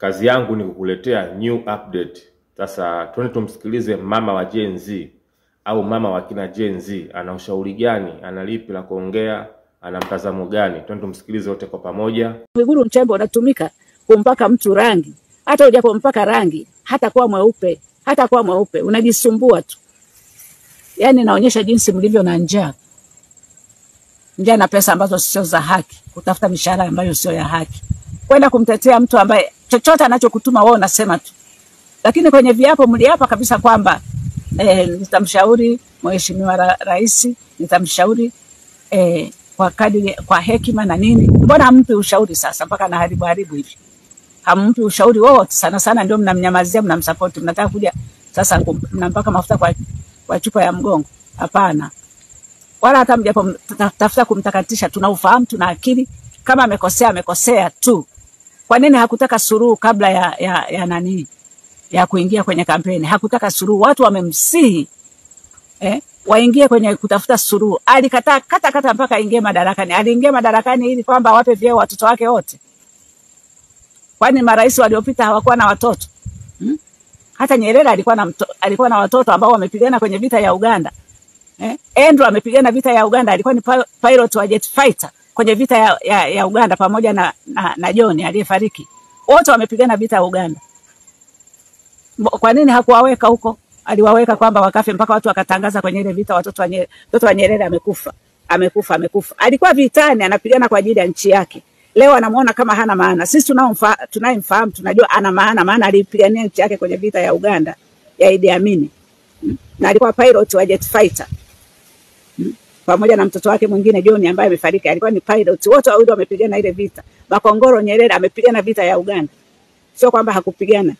kazi yangu ni kukuletea new update. Sasa twende tumsikilize mama wa Gen Z au mama wa kina Gen Z, ana ushauri gani, ana lipi la kuongea, ana mtazamo gani? Twende tumsikilize wote kwa pamoja. Mwigulu Nchemba unatumika kumpaka mtu rangi. Hata ujapompaka rangi, hata kuwa mweupe, unajisumbua tu. Yaani naonyesha jinsi mlivyo na njaa. Njaa na pesa ambazo sio za haki, kutafuta mishahara ambayo sio ya haki. Kwenda kumtetea mtu ambaye chochote anachokutuma wewe unasema tu. Lakini kwenye viapo mliapa kabisa kwamba nitamshauri Mheshimiwa Rais, nitamshauri kwa kadri, kwa hekima na nini. Mbona hampi ushauri sasa mpaka na haribu hivi? Hampi ushauri wote, sana ndio mnamnyamazia, mnamsupport, mnataka kuja sasa mnampaka mafuta kwa chupa ya mgongo. Hapana. Wala hata mjapo tafuta kumtakatisha, tunaufahamu, tuna akili. Kama amekosea tu. Kwa nini hakutaka suluhu kabla ya nani? Ya kuingia kwenye kampeni. Hakutaka suluhu. Watu wamemsihi waingie kwenye kutafuta suluhu. Alikataa kata mpaka aingie madarakani. Aliingia madarakani ili kwamba wape vyeo watoto wake wote. Kwani marais waliopita hawakuwa na watoto? Hata Nyerere alikuwa na watoto ambao wamepigana kwenye vita ya Uganda. Andrew amepigana vita ya Uganda, alikuwa ni pilot wa jet fighter kwenye vita ya Uganda pamoja na John aliyefariki. Wote wamepigana vita ya Uganda. Kwa nini hakuwaweka huko? Aliwaweka kwamba wakafe mpaka watu wakatangaza kwenye ile vita watoto wa Nyerere amekufa. Alikuwa vitani anapigana kwa ajili ya nchi yake. Leo anamuona kama hana maana. Sisi tunayemfahamu tunajua ana maana, maana alipigania nchi yake kwenye vita ya Uganda ya Idi Amin. Na alikuwa pilot wa jet fighter. Pamoja na mtoto wake mwingine John ambaye amefariki, alikuwa ni pilot. Wote wawili wamepigana ile vita. Bakongoro Nyerere amepigana vita ya Uganda. Sio kwamba hakupigana.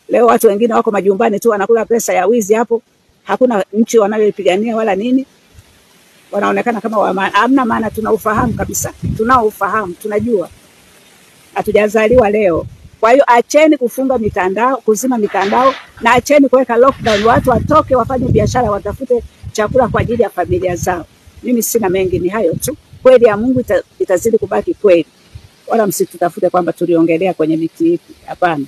Leo watu wengine wako majumbani tu wanakula pesa ya wizi hapo. Hakuna nchi wanayoipigania wala nini. Wanaonekana kama hamna maana. Tunaufahamu kabisa. Tunaufahamu, tunajua. Hatujazaliwa leo. Kwa hiyo acheni kufunga mitandao, kuzima mitandao, na acheni kuweka lockdown. Watu watoke wafanye biashara, watafute chakula kwa ajili ya familia zao. Mimi sina mengi, ni hayo tu. Kweli ya Mungu itazidi kubaki kweli. Wala msitutafute kwamba tuliongelea kwenye miti ipi. Hapana.